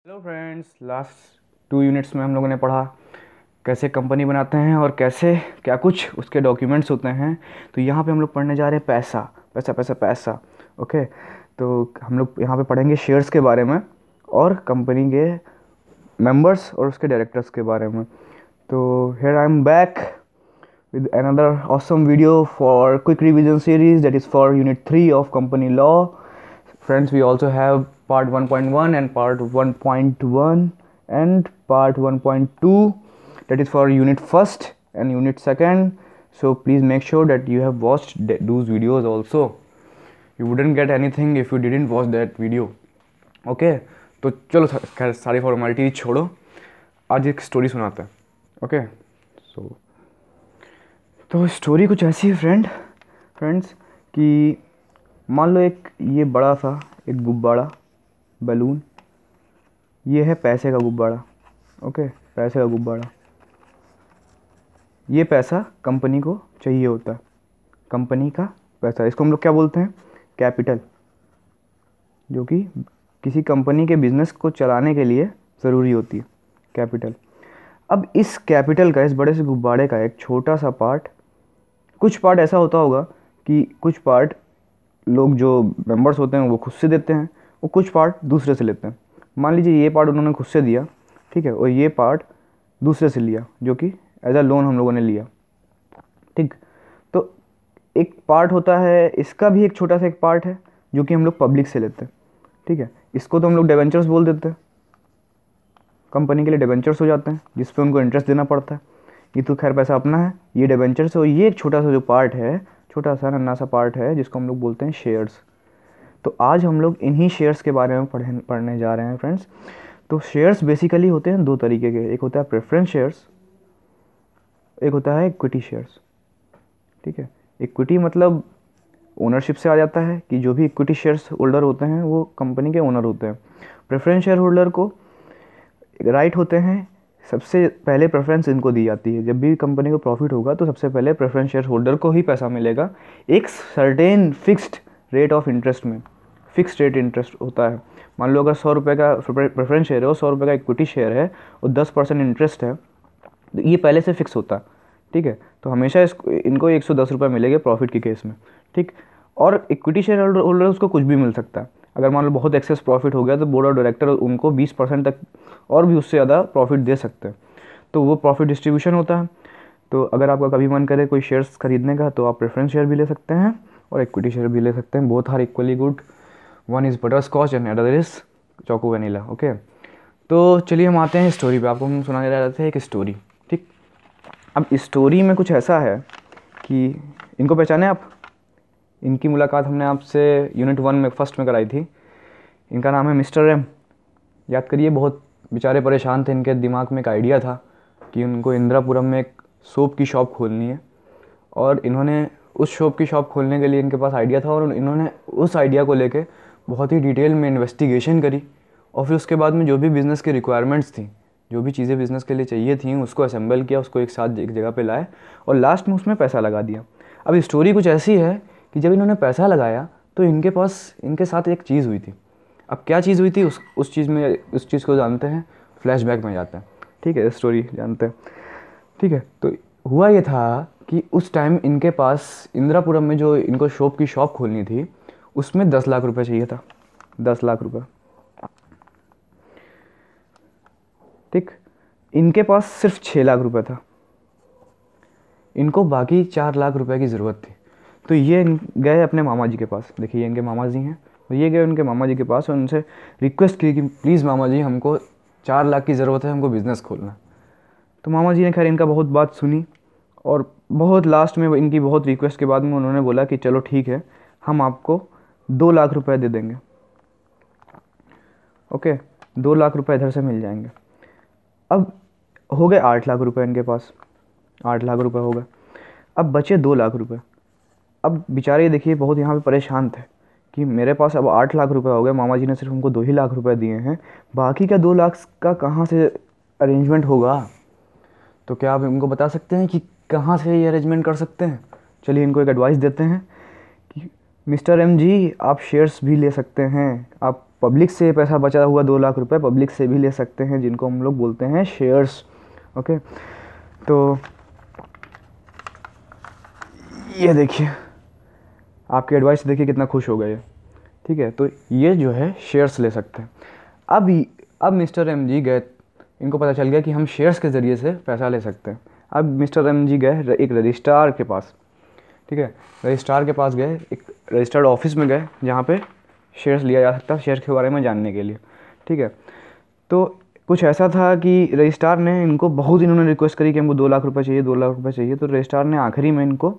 Hello friends, last 2 units में हम लोगों ने पढ़ा कैसे कंपनी बनाते हैं और कैसे क्या कुछ उसके डॉक्यूमेंट्स होते हैं। तो यहाँ पे हम लोग पढ़ने जा रहे हैं पैसा पैसा पैसा पैसा। ओके, तो हम लोग यहाँ पे पढ़ेंगे शेयर्स के बारे में और कंपनी के मेंबर्स और उसके डायरेक्टर्स के बारे में। तो here I am back with another awesome video for quick revision series, that is for unit 3 of company law. Friends, we also have part 1.1 and part 1.1 and part 1.2, that is for unit first and unit second. So please make sure that you have watched those videos also. You wouldn't get anything if you didn't watch that video. Okay, तो चलो खैर सारी formality छोड़ो, आज एक story सुनाते हैं। Okay, सो तो स्टोरी कुछ ऐसी है फ्रेंड्स कि मान लो एक ये बड़ा सा एक गुब्बारा बैलून, ये है पैसे का गुब्बारा। ओके, पैसे का गुब्बारा, ये पैसा कंपनी को चाहिए होता है, कंपनी का पैसा, इसको हम लोग क्या बोलते हैं, कैपिटल, जो कि किसी कंपनी के बिजनेस को चलाने के लिए ज़रूरी होती है, कैपिटल। अब इस कैपिटल का, इस बड़े से गुब्बारे का एक छोटा सा पार्ट, कुछ पार्ट ऐसा होता होगा कि कुछ पार्ट लोग जो मेंबर्स होते हैं वो खुद से देते हैं, वो कुछ पार्ट दूसरे से लेते हैं। मान लीजिए ये पार्ट उन्होंने खुद से दिया, ठीक है, और ये पार्ट दूसरे से लिया, जो कि एज अ लोन हम लोगों ने लिया, ठीक। तो एक पार्ट होता है, इसका भी एक छोटा सा एक पार्ट है जो कि हम लोग पब्लिक से लेते हैं, ठीक है। इसको तो हम लोग डिबेंचर्स बोल देते हैं, कंपनी के लिए डिबेंचर्स हो जाते हैं जिस पे उनको इंटरेस्ट देना पड़ता है। ये तो खैर पैसा अपना है, ये डिबेंचर्स है, और ये एक छोटा सा जो पार्ट है, छोटा सा नन्हा सा पार्ट है जिसको हम लोग बोलते हैं शेयर्स। तो आज हम लोग इन्हीं शेयर्स के बारे में पढ़ने जा रहे हैं फ्रेंड्स। तो शेयर्स बेसिकली होते हैं दो तरीके के, एक होता है प्रेफरेंस शेयर्स, एक होता है इक्विटी शेयर्स, ठीक है। इक्विटी मतलब ओनरशिप से आ जाता है कि जो भी इक्विटी शेयर्स होल्डर होते हैं वो कंपनी के ओनर होते हैं। प्रेफरेंस शेयर होल्डर को राइट होते हैं, सबसे पहले प्रेफरेंस इनको दी जाती है। जब भी कंपनी को प्रॉफिट होगा तो सबसे पहले प्रेफरेंस शेयर होल्डर को ही पैसा मिलेगा, एक certain fixed rate of interest में। फिक्स्ड रेट इंटरेस्ट होता है। मान लो अगर 100 रुपये का प्रेफरेंस शेयर है और 100 रुपये का इक्विटी शेयर है और 10% इंटरेस्ट है, तो ये पहले से फिक्स होता है, ठीक है। तो हमेशा इनको 110 रुपये मिलेंगे प्रॉफिट के केस में, ठीक। और इक्विटी शेयर होल्डर उसको कुछ भी मिल सकता है। अगर मान लो बहुत एक्सेस प्रॉफिट हो गया तो बोर्ड ऑफ डायरेक्टर उनको 20% तक और भी उससे ज़्यादा प्रॉफिट दे सकते हैं, तो वो प्रॉफिट डिस्ट्रीब्यूशन होता है। तो अगर आपका कभी मन करे कोई शेयर्स खरीदने का तो आप प्रेफरेंस शेयर भी ले सकते हैं और इक्विटी शेयर भी ले सकते हैं। Both are equally good, one is butter scotch and other is choco vanilla. Okay, तो चलिए हम आते हैं स्टोरी पे। आपको हम सुनाने जा रहे थे एक स्टोरी, ठीक। अब स्टोरी में कुछ ऐसा है कि इनको पहचाने आप, इनकी मुलाकात हमने आपसे यूनिट 1 में फर्स्ट में कराई थी। इनका नाम है मिस्टर एम। याद करिए, बहुत बेचारे परेशान थे, इनके दिमाग में एक आइडिया था कि उनको इंदिरापुरम में एक सोप की शॉप खोलनी है, और इन्होंने उस शॉप की शॉप खोलने के लिए इनके पास आइडिया था, और इन्होंने उस आइडिया को लेके बहुत ही डिटेल में इन्वेस्टिगेशन करी, और फिर उसके बाद में जो भी बिज़नेस की रिक्वायरमेंट्स थी, जो भी चीज़ें बिज़नेस के लिए चाहिए थी, उसको असेंबल किया, उसको एक साथ एक जगह पे लाए और लास्ट में उसमें पैसा लगा दिया। अब स्टोरी कुछ ऐसी है कि जब इन्होंने पैसा लगाया तो इनके पास इनके साथ एक चीज़ हुई थी। अब क्या चीज़ हुई थी उस चीज़ को जानते हैं, फ्लैशबैक में जाते हैं, ठीक है, स्टोरी जानते हैं, ठीक है। तो हुआ ये था कि उस टाइम इनके पास इंदिरापुरम में जो इनको शॉप की शॉप खोलनी थी उसमें 10 लाख रुपए चाहिए था, 10 लाख रुपए, ठीक। इनके पास सिर्फ 6 लाख रुपए था, इनको बाकी 4 लाख रुपए की ज़रूरत थी। तो ये गए अपने मामा जी के पास, देखिए इनके मामा जी हैं, तो ये गए उनके मामा जी के पास और उनसे रिक्वेस्ट की कि प्लीज़ मामा जी, हमको 4 लाख की ज़रूरत है, हमको बिज़नेस खोलना। तो मामा जी ने खैर इनका बहुत बात सुनी, और बहुत लास्ट में इनकी बहुत रिक्वेस्ट के बाद में उन्होंने बोला कि चलो ठीक है, हम आपको 2 लाख रुपए दे देंगे। ओके, 2 लाख रुपए इधर से मिल जाएंगे। अब हो गए 8 लाख रुपए इनके पास, 8 लाख रुपए हो गए। अब बचे 2 लाख रुपए। अब बेचारे देखिए बहुत यहाँ पे परेशान थे कि मेरे पास अब 8 लाख रुपए हो गए, मामा जी ने सिर्फ हमको 2 ही लाख रुपए दिए हैं, बाकी का 2 लाख का कहाँ से अरेंजमेंट होगा। तो क्या आप इनको बता सकते हैं कि कहाँ से ये अरेंजमेंट कर सकते हैं। चलिए इनको एक एडवाइस देते हैं कि मिस्टर एम जी, आप शेयर्स भी ले सकते हैं, आप पब्लिक से पैसा बचा हुआ 2 लाख रुपए पब्लिक से भी ले सकते हैं, जिनको हम लोग बोलते हैं शेयर्स। ओके, तो ये देखिए, आपके एडवाइस देखिए कितना खुश हो गए। ठीक है, तो ये जो है शेयर्स ले सकते हैं। अब मिस्टर एम जी गए, इनको पता चल गया कि हम शेयर्स के ज़रिए से पैसा ले सकते हैं। अब मिस्टर एम जी गए एक रजिस्ट्रार के पास। ठीक है, रजिस्ट्रार के पास गए, एक रजिस्टर्ड ऑफिस में गए जहाँ पे शेयर्स लिया जा सकता है, शेयर के बारे में जानने के लिए। ठीक है, तो कुछ ऐसा था कि रजिस्ट्रार ने इनको बहुत, इन्होंने रिक्वेस्ट करी कि हमको 2 लाख रुपए चाहिए, 2 लाख रुपए चाहिए। तो रजिस्ट्रार ने आखिरी में इनको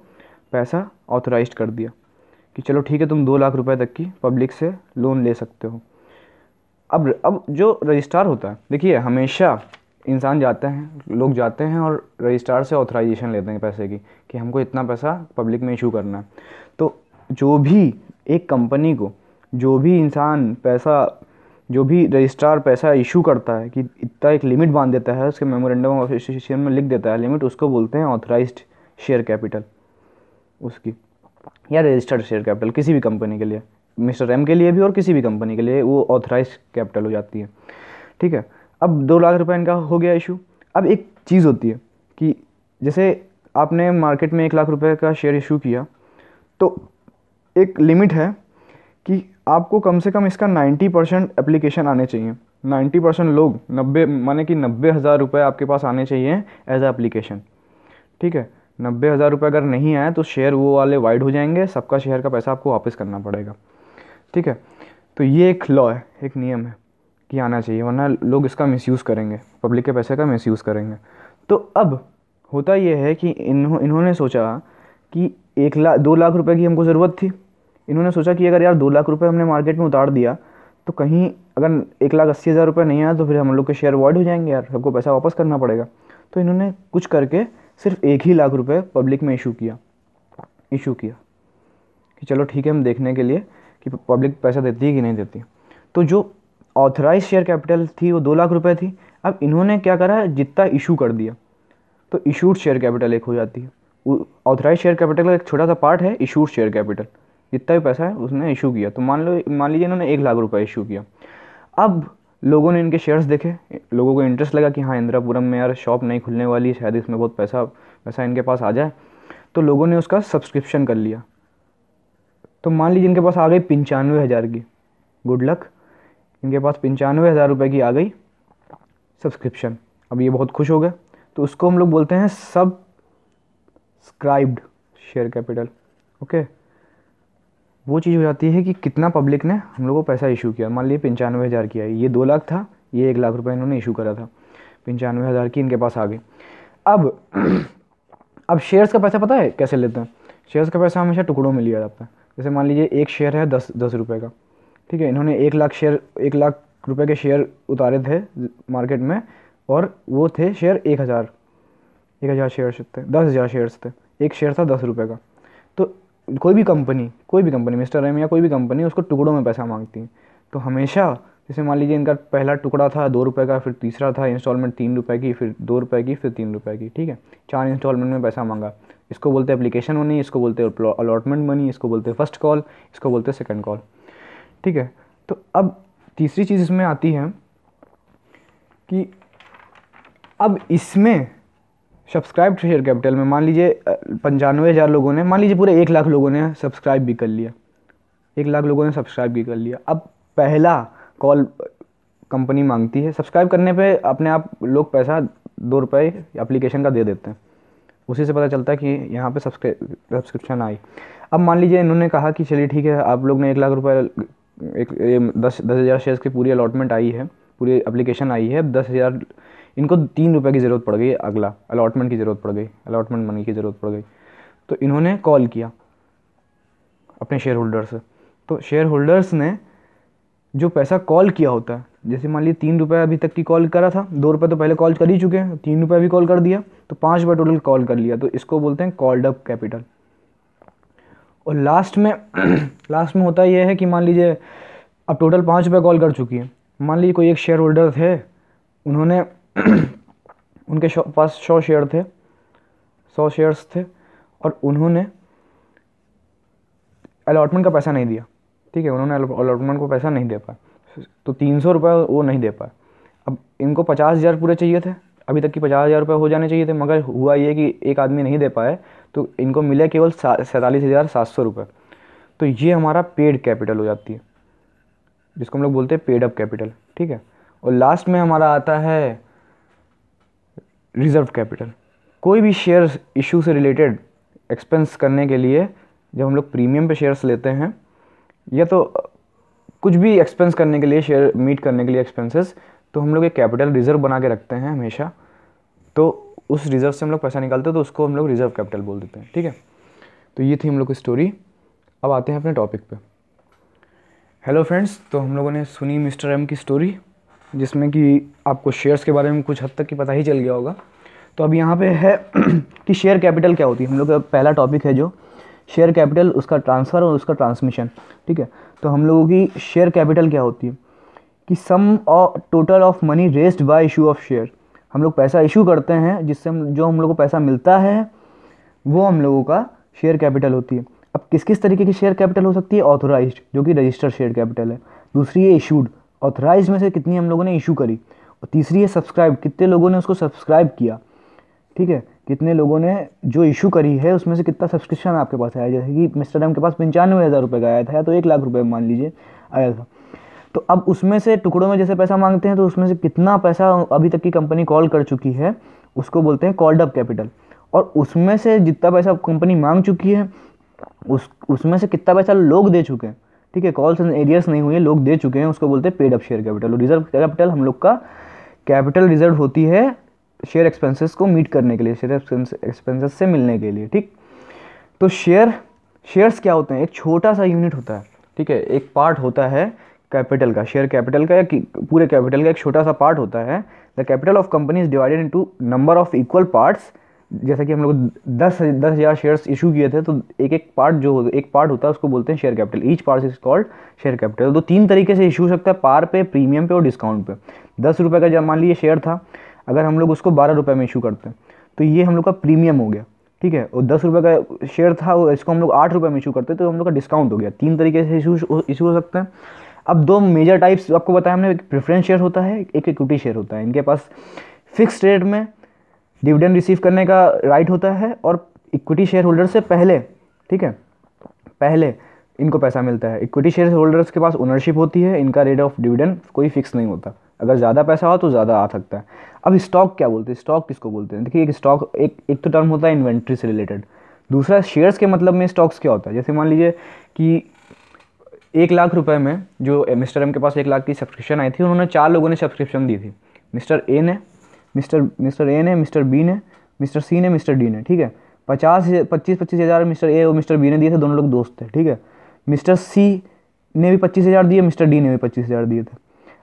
पैसा ऑथराइज कर दिया कि चलो ठीक है, तुम 2 लाख रुपए तक की पब्लिक से लोन ले सकते हो। अब जो रजिस्ट्रार होता है, देखिए हमेशा इंसान जाते हैं, लोग जाते हैं और रजिस्ट्रार से ऑथराइजेशन लेते हैं पैसे की, कि हमको इतना पैसा पब्लिक में इशू करना है। तो जो भी एक कंपनी को, जो भी इंसान पैसा, जो भी रजिस्ट्रार पैसा इशू करता है कि इतना एक लिमिट बांध देता है, उसके मेमोरेंडम ऑफ एसोसिएशन में लिख देता है लिमिट, उसको बोलते हैं ऑथराइज्ड शेयर कैपिटल उसकी, या रजिस्टर्ड शेयर कैपिटल किसी भी कंपनी के लिए, मिस्टर एम के लिए भी और किसी भी कंपनी के लिए वो ऑथराइज कैपिटल हो जाती है। ठीक है, अब 2 लाख रुपए इनका हो गया इशू। अब एक चीज़ होती है कि जैसे आपने मार्केट में 1 लाख रुपए का शेयर इशू किया, तो एक लिमिट है कि आपको कम से कम इसका 90% एप्लीकेशन आने चाहिए। 90% लोग, 90 माने कि 90,000 रुपये आपके पास आने चाहिए एज अ एप्लीकेशन। ठीक है, 90,000 रुपये अगर नहीं आए तो शेयर वो वाले वाइड हो जाएंगे, सबका शेयर का पैसा आपको वापस करना पड़ेगा। ठीक है, तो ये एक लॉ है, एक नियम है कि आना चाहिए, वरना लोग इसका मिसयूज़ करेंगे, पब्लिक के पैसे का मिसयूज़ करेंगे। तो अब होता ये है कि इन्होंने सोचा कि 2 लाख रुपए की हमको ज़रूरत थी। इन्होंने सोचा कि अगर यार 2 लाख रुपए हमने मार्केट में उतार दिया तो कहीं अगर 1,80,000 रुपये नहीं आया तो फिर हम लोग के शेयर वॉइड हो जाएंगे यार, सबको पैसा वापस करना पड़ेगा। तो इन्होंने कुछ करके सिर्फ 1 ही लाख रुपये पब्लिक में इशू किया कि चलो ठीक है, हम देखने के लिए कि पब्लिक पैसा देती है कि नहीं देती। तो जो ऑथराइज शेयर कैपिटल थी वो 2 लाख रुपए थी। अब इन्होंने क्या करा, जितना इशू कर दिया, तो इशूड शेयर कैपिटल एक हो जाती है। ऑथराइज शेयर कैपिटल का एक छोटा सा पार्ट है इशूड शेयर कैपिटल, जितना भी पैसा है उसने इशू किया। तो मान लीजिए इन्होंने 1 लाख रुपए इशू किया। अब लोगों ने इनके शेयर्स देखे, लोगों को इंटरेस्ट लगा कि हाँ इंदिरापुरम में यार शॉप नहीं खुलने वाली है, शायद इसमें बहुत पैसा इनके पास आ जाए। तो लोगों ने उसका सब्सक्रिप्शन कर लिया। तो मान लीजिए इनके पास आ गई 95,000 की, गुड लक, इनके पास 95,000 रुपये की आ गई सब्सक्रिप्शन। अब ये बहुत खुश हो गए, तो उसको हम लोग बोलते हैं सब्सक्राइब्ड शेयर कैपिटल। ओके, वो चीज़ हो जाती है कि कितना पब्लिक ने हम लोग को पैसा इशू किया। मान लीजिए 95,000 की आई, ये 2 लाख था, ये 1 लाख रुपए इन्होंने इशू करा था, 95,000 की इनके पास आ गई। अब शेयर्स का पैसा पता है कैसे लेते हैं? शेयर्स का पैसा हमेशा टुकड़ों में लिया जाता है। जैसे मान लीजिए एक शेयर है 10 रुपये का, ठीक है, इन्होंने 1 लाख रुपए के शेयर उतारे थे मार्केट में, और वो थे शेयर 1,000 शेयर्स थे, 10,000 शेयर्स थे, एक शेयर था 10 रुपये का। तो कोई भी कंपनी मिस्टर एम या कोई भी कंपनी उसको टुकड़ों में पैसा मांगती है। तो हमेशा जैसे मान लीजिए इनका पहला टुकड़ा था 2 रुपये का, फिर तीसरा था इंस्टॉलमेंट 3 रुपये की, फिर 2 रुपये की, फिर 3 रुपये की। ठीक है, 4 इंस्टॉलमेंट में पैसा मांगा। इसको बोलते हैं एप्लीकेशन मनी, इसको बोलते हैं अलॉटमेंट मनी, इसको बोलते हैं फर्स्ट कॉल, इसको बोलते हैं सेकंड कॉल। ठीक है, तो अब तीसरी चीज़ इसमें आती है कि अब इसमें सब्सक्राइब शेयर कैपिटल में मान लीजिए 95,000 लोगों ने, मान लीजिए पूरे 1 लाख लोगों ने सब्सक्राइब भी कर लिया, 1 लाख लोगों ने सब्सक्राइब भी कर लिया। अब पहला कॉल कंपनी मांगती है, सब्सक्राइब करने पे अपने आप लोग पैसा 2 रुपये एप्लीकेशन का दे देते हैं, उसी से पता चलता है कि यहाँ पे सब्सक्रिप्शन आई। अब मान लीजिए इन्होंने कहा कि चलिए ठीक है, आप लोग ने 1 लाख रुपये 10,000 शेयर्स की पूरी अलॉटमेंट आई है, पूरी एप्लीकेशन आई है, 10,000 इनको 3 रुपये की ज़रूरत पड़ गई, अगला अलॉटमेंट की ज़रूरत पड़ गई, अलॉटमेंट मनी की ज़रूरत पड़ गई। तो इन्होंने कॉल किया अपने शेयर होल्डर से। तो शेयर होल्डर्स ने जो पैसा कॉल किया होता है, जैसे मान लीजिए 3 रुपये अभी तक की कॉल करा था, 2 रुपये तो पहले कॉल कर ही चुके हैं, 3 रुपये भी कॉल कर दिया, तो 5 रुपये टोटल कॉल कर लिया। तो इसको बोलते हैं कॉल्ड अप कैपिटल। और लास्ट में होता यह है कि मान लीजिए अब टोटल 5 रुपये कॉल कर चुकी है। मान लीजिए कोई एक शेयर होल्डर थे, उन्होंने उनके पास 100 शेयर थे, 100 शेयर्स थे, और उन्होंने अलॉटमेंट का पैसा नहीं दिया। ठीक है, उन्होंने अलॉटमेंट को पैसा नहीं दे पाया, तो 300 रुपये वो नहीं दे पाए। अब इनको 50,000 पूरे चाहिए थे, अभी तक की 50,000 रुपये हो जाने चाहिए थे, मगर हुआ ये कि एक आदमी नहीं दे पाए, तो इनको मिले केवल 47,700 रुपये। तो ये हमारा पेड कैपिटल हो जाती है, जिसको हम लोग बोलते हैं पेड अप कैपिटल, ठीक है। और लास्ट में हमारा आता है रिजर्व कैपिटल। कोई भी शेयर इशू से रिलेटेड एक्सपेंस करने के लिए जब हम लोग प्रीमियम पे शेयर्स लेते हैं, या तो कुछ भी एक्सपेंस करने के लिए, शेयर मीट करने के लिए एक्सपेंसेस, तो हम लोग एक कैपिटल रिजर्व बना के रखते हैं हमेशा। तो उस रिजर्व से हम लोग पैसा निकालते हैं, तो उसको हम लोग रिजर्व कैपिटल बोल देते हैं, ठीक है। तो ये थी हम लोग की स्टोरी। अब आते हैं अपने टॉपिक पे। हेलो फ्रेंड्स, तो हम लोगों ने सुनी मिस्टर एम की स्टोरी, जिसमें कि आपको शेयर्स के बारे में कुछ हद तक की पता ही चल गया होगा। तो अब यहाँ पे है कि शेयर कैपिटल क्या होती है। हम लोग का पहला टॉपिक है जो शेयर कैपिटल, उसका ट्रांसफ़र और उसका ट्रांसमिशन, ठीक है। तो हम लोगों की शेयर कैपिटल क्या होती है कि sum total of money raised bye issue of share. हम लोग पैसा इशू करते हैं, जिससे जो हम लोग को पैसा मिलता है वो हम लोगों का शेयर कैपिटल होती है। अब किस किस तरीके की शेयर कैपिटल हो सकती है? ऑथोराइज्ड, जो कि रजिस्टर्ड शेयर कैपिटल है। दूसरी है इशूड, ऑथोराइज्ड में से कितनी हम लोगों ने इशू करी। और तीसरी है सब्सक्राइब, कितने लोगों ने उसको सब्सक्राइब किया, ठीक है। कितने लोगों ने जो इशू करी है उसमें से कितना सब्सक्रिप्शन आपके पास आया। जैसे कि मिस्टर एम के पास 95,000 रुपये का आया था, या तो 1 लाख रुपये मान लीजिए आया था। तो अब उसमें से टुकड़ों में जैसे पैसा मांगते हैं, तो उसमें से कितना पैसा अभी तक की कंपनी कॉल कर चुकी है उसको बोलते हैं कॉल्ड अप कैपिटल। और उसमें से जितना पैसा कंपनी मांग चुकी है उसमें से कितना पैसा लोग दे चुके हैं, ठीक है। कॉल्स एंड एरियर्स नहीं हुई है, लोग दे चुके हैं, उसको बोलते हैं पेड अप शेयर कैपिटल। और रिजर्व कैपिटल हम लोग का कैपिटल रिजर्व होती है शेयर एक्सपेंसेस को मीट करने के लिए, शेयर एक्सपेंसेस से मिलने के लिए, ठीक। तो शेयर्स क्या होते हैं? एक छोटा सा यूनिट होता है, ठीक है। एक पार्ट होता है कैपिटल का, शेयर कैपिटल का, या पूरे कैपिटल का एक छोटा सा पार्ट होता है। The capital of company is divided into number of equal parts. जैसा कि हम लोग 10,000 शेयर्स इशू किए थे, तो एक पार्ट होता है उसको बोलते हैं share capital. Each part is called share capital. तो 3 तरीके से इशू हो सकता है, पार पे, प्रीमियम पे और डिस्काउंट पे। 10 रुपये का जब मान लीजिए शेयर था, अगर हम लोग उसको 12 रुपये में इशू करते हैं तो ये हम लोग का प्रीमियम हो गया, ठीक है। और 10 रुपये का शेयर था, इसको हम लोग 8 रुपये में इशू करते हैं तो हम लोग का डिस्काउंट हो गया। 3 तरीके से इशू हो सकते हैं। अब 2 मेजर टाइप्स आपको बताया हमने, एक प्रेफरेंस शेयर होता है, एक इक्विटी शेयर होता है। इनके पास फिक्स रेट में डिविडेंड रिसीव करने का राइट होता है, और इक्विटी शेयर होल्डर से पहले, ठीक है, पहले इनको पैसा मिलता है। इक्विटी शेयर होल्डर्स के पास ओनरशिप होती है, इनका रेट ऑफ डिविडेंड कोई फिक्स नहीं होता, अगर ज़्यादा पैसा हो तो ज़्यादा आ सकता है। अब स्टॉक क्या बोलते हैं? स्टॉक किसको बोलते हैं? देखिए, एक स्टॉक एक तो टर्म होता है इन्वेंट्री से रिलेटेड, दूसरा शेयर्स के मतलब में स्टॉक्स क्या होता है। जैसे मान लीजिए कि 1 लाख रुपए में जो मिस्टर एम के पास 1 लाख की सब्सक्रिप्शन आई थी, उन्होंने 4 लोगों ने सब्सक्रिप्शन दी थी। मिस्टर ए ने, मिस्टर बी ने, मिस्टर सी ने, मिस्टर डी ने, ठीक है। 25 हज़ार मिस्टर ए और मिस्टर बी ने दिए थे, दोनों लोग दोस्त थे, ठीक है। मिस्टर सी ने भी 25,000 दिए, मिस्टर डी ने भी 25,000 दिए थे।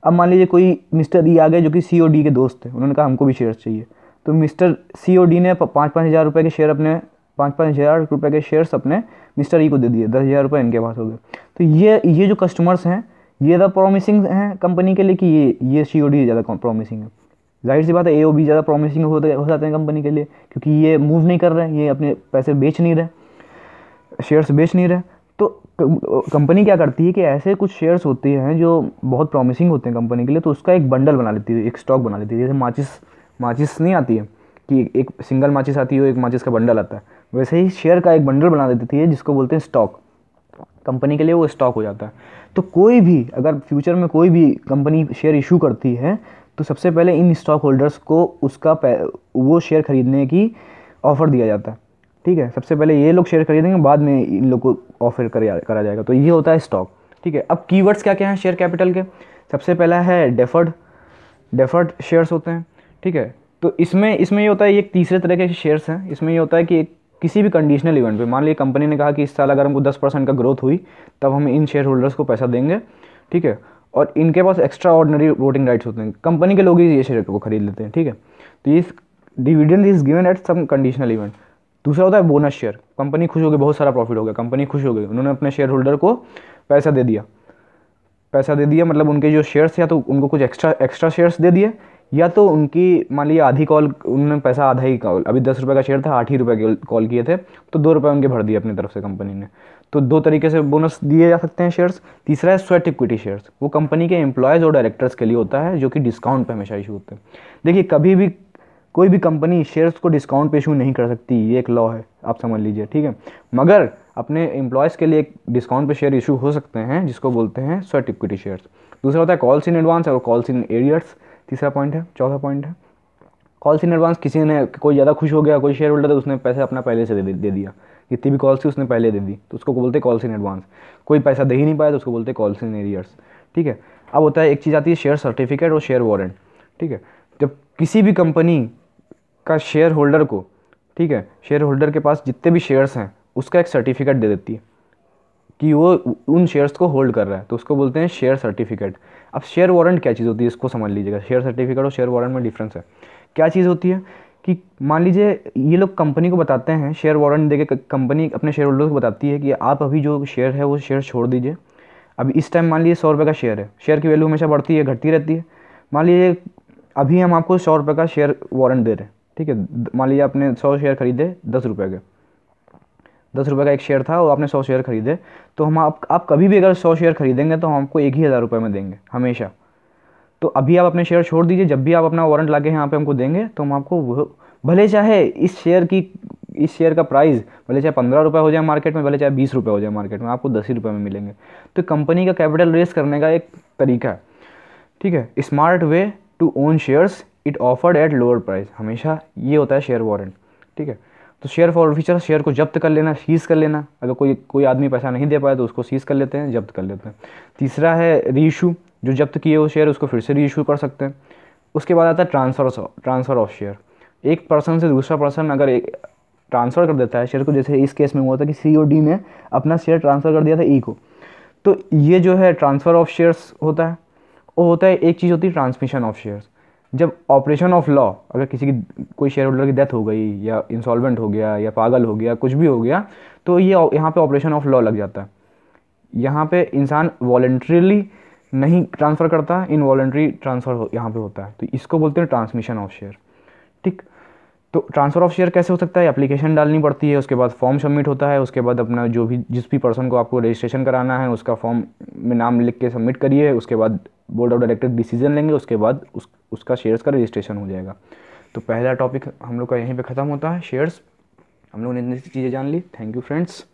अब मान लीजिए कोई मिस्टर ई आ गए जो कि सी और डी के दोस्त थे, उन्होंने कहा हमको भी शेयर्स चाहिए, तो मिस्टर सी और डी ने 5-5 हज़ार रुपये के शेयर अपने 5-5 हज़ार रुपये के शेयर्स अपने मिस्टर ई को दे दिए, 10,000 रुपये इनके पास हो गए। तो ये जो कस्टमर्स हैं, ये ज़्यादा प्रॉमिसिंग हैं कंपनी के लिए कि ये सी और डी ज़्यादा प्रॉमिसिंग है। जाहिर सी बात है ए ओ बी ज़्यादा प्रॉमिसिंग हो जाते हैं कंपनी के लिए, क्योंकि ये मूव नहीं कर रहे हैं, ये अपने पैसे बेच नहीं रहे, शेयर्स बेच नहीं रहे। तो कंपनी क्या करती है कि ऐसे कुछ शेयर्स होते हैं जो बहुत प्रॉमिसिंग होते हैं कंपनी के लिए, तो उसका एक बंडल बना लेती है, एक स्टॉक बना लेती है। जैसे माचिस नहीं आती है कि एक सिंगल माचिस आती है, एक माचिस का बंडल आता है, वैसे ही शेयर का एक बंडल बना देती है, जिसको बोलते हैं स्टॉक। कंपनी के लिए वो स्टॉक हो जाता है। तो कोई भी अगर फ्यूचर में कोई भी कंपनी शेयर इशू करती है, तो सबसे पहले इन स्टॉक होल्डर्स को वो शेयर खरीदने की ऑफ़र दिया जाता है, ठीक है। सबसे पहले ये लोग शेयर खरीदेंगे, बाद में इन लोग को ऑफर करा जाएगा। तो ये होता है स्टॉक, ठीक है। अब कीवर्ड्स क्या क्या हैं शेयर कैपिटल के? सबसे पहला है डेफर्ड शेयर्स होते हैं, ठीक है। तो इसमें ये होता है, ये तीसरे तरह के शेयर्स हैं। इसमें ये होता है कि किसी भी कंडीशनल इवेंट पे, मान लीजिए कंपनी ने कहा कि इस साल अगर हमको 10% का ग्रोथ हुई, तब हम इन शेयर होल्डर्स को पैसा देंगे, ठीक है। और इनके पास एक्स्ट्रा ऑर्डिनरी वोटिंग राइट्स होते हैं, कंपनी के लोग ही ये शेयर को खरीद लेते हैं, ठीक है। तो ये dividend is given at some conditional event. दूसरा होता है बोनस शेयर। कंपनी खुश हो गई, बहुत सारा प्रॉफिट हो गया, कंपनी खुश हो गई, उन्होंने अपने शेयर होल्डर को पैसा दे दिया, मतलब उनके जो शेयर्स, या तो उनको कुछ एक्स्ट्रा शेयर्स दे दिए, या तो उनकी मान लीजिए आधी कॉल, उन्होंने पैसा आधा ही कॉल, अभी 10 रुपये का शेयर था, 8 ही रुपये कॉल किए थे, तो 2 रुपये उनके भर दिए अपनी तरफ से कंपनी ने। तो दो तरीके से बोनस दिए जा सकते हैं शेयर्स। तीसरा है स्वेट इक्विटी शेयर्स, वो कंपनी के एम्प्लॉयज़ और डायरेक्टर्स के लिए होता है, जो कि डिस्काउंट पे हमेशा इशू होते हैं। देखिए कभी भी कोई भी कंपनी शेयर्स को डिस्काउंट पे इशू नहीं कर सकती, ये एक लॉ है, आप समझ लीजिए, ठीक है। मगर अपने एम्प्लॉयज़ के लिए एक डिस्काउंट पे शेयर इशू हो सकते हैं, जिसको बोलते हैं स्वेट इक्विटी शेयर्स। दूसरा होता है कॉल्स इन एडवांस और कॉल्स इन एरियर्स, तीसरा पॉइंट है। चौथा पॉइंट है कॉल्स इन एडवांस, किसी ने कोई ज़्यादा खुश हो गया, कोई शेयर होल्डर, तो उसने पैसे अपना पहले से दे दिया, जितनी भी कॉल्स थी उसने पहले दे दी, तो उसको बोलते हैं कॉल्स इन एडवांस। कोई पैसा दे ही नहीं पाया तो उसको बोलते हैं कॉल्स इन एरियर्स, ठीक है। अब होता है एक चीज़ आती है शेयर सर्टिफिकेट और शेयर वारंट, ठीक है। जब किसी भी कंपनी का शेयर होल्डर को, ठीक है, शेयर होल्डर के पास जितने भी शेयर्स हैं उसका एक सर्टिफिकेट दे देती है कि वो उन शेयर्स को होल्ड कर रहा है, तो उसको बोलते हैं शेयर सर्टिफिकेट। अब शेयर वारंट क्या चीज़ होती है, इसको समझ लीजिएगा। शेयर सर्टिफिकेट और शेयर वारंट में डिफरेंस है। क्या चीज़ होती है कि मान लीजिए ये लोग कंपनी को बताते हैं, शेयर वारंट देके कंपनी अपने शेयर होल्डर्स को बताती है कि आप अभी जो शेयर है वो शेयर छोड़ दीजिए। अभी इस टाइम मान लीजिए 100 रुपये का शेयर है, शेयर की वैल्यू हमेशा बढ़ती है घटती रहती है। मान लीजिए अभी हम आपको 100 रुपये का शेयर वारंट दे रहे हैं, ठीक है। मान लीजिए आपने 100 शेयर खरीदे 10 रुपये के, 10 रुपये का एक शेयर था और आपने 100 शेयर खरीदे, तो हम आप कभी भी अगर 100 शेयर खरीदेंगे तो हम आपको 1,000 रुपये में देंगे हमेशा। तो अभी आप अपने शेयर छोड़ दीजिए, जब भी आप अपना वारंट लाके यहाँ पे हमको देंगे तो हम आपको भले चाहे इस शेयर का प्राइस भले चाहे 15 रुपये हो जाए मार्केट में, भले चाहे 20 रुपये हो जाए मार्केट में, आपको 10 ही रुपये में मिलेंगे। तो कंपनी का कैपिटल रेस करने का एक तरीका है, ठीक है। Smart way to own shares it offered at lower price, हमेशा ये होता है शेयर वारंट, ठीक है। तो शेयर फॉरफीचर, शेयर को जब्त कर लेना, सीज कर लेना। अगर कोई आदमी पैसा नहीं दे पाया तो उसको सीज कर लेते हैं, जब्त कर लेते हैं। तीसरा है रीइशू, जो जब्त किए हो शेयर उसको फिर से रीइशू कर सकते हैं। उसके बाद आता है ट्रांसफ़र ऑफ शेयर। एक पर्सन से दूसरा पर्सन अगर एक ट्रांसफ़र कर देता है शेयर को, जैसे इस केस में हुआ था कि COD ने अपना शेयर ट्रांसफ़र कर दिया था E को, तो ये जो है ट्रांसफ़र ऑफ शेयर्स होता है। वो होता है, एक चीज़ होती है ट्रांसमिशन ऑफ शेयर्स। जब ऑपरेशन ऑफ लॉ, अगर किसी की कोई शेयर होल्डर की डेथ हो गई या इंसॉल्वेंट हो गया या पागल हो गया, कुछ भी हो गया, तो ये यहाँ पे ऑपरेशन ऑफ लॉ लग जाता है। यहाँ पे इंसान वॉलेंट्रीली नहीं ट्रांसफ़र करता, इनवॉलेंट्री ट्रांसफ़र यहाँ पे होता है, तो इसको बोलते हैं ट्रांसमिशन ऑफ शेयर, ठीक। तो ट्रांसफ़र ऑफ शेयर कैसे हो सकता है, एप्लीकेशन डालनी पड़ती है, उसके बाद फॉर्म सबमिट होता है, उसके बाद अपना जिस भी पर्सन को आपको रजिस्ट्रेशन कराना है उसका फॉर्म में नाम लिख के सबमिट करिए, उसके बाद बोर्ड ऑफ डायरेक्टर डिसीजन लेंगे, उसके बाद उसका शेयर्स का रजिस्ट्रेशन हो जाएगा। तो पहला टॉपिक हम लोग का यहीं पे ख़त्म होता है, शेयर्स। हम लोगों ने इतनी चीज़ें जान ली। Thank you friends.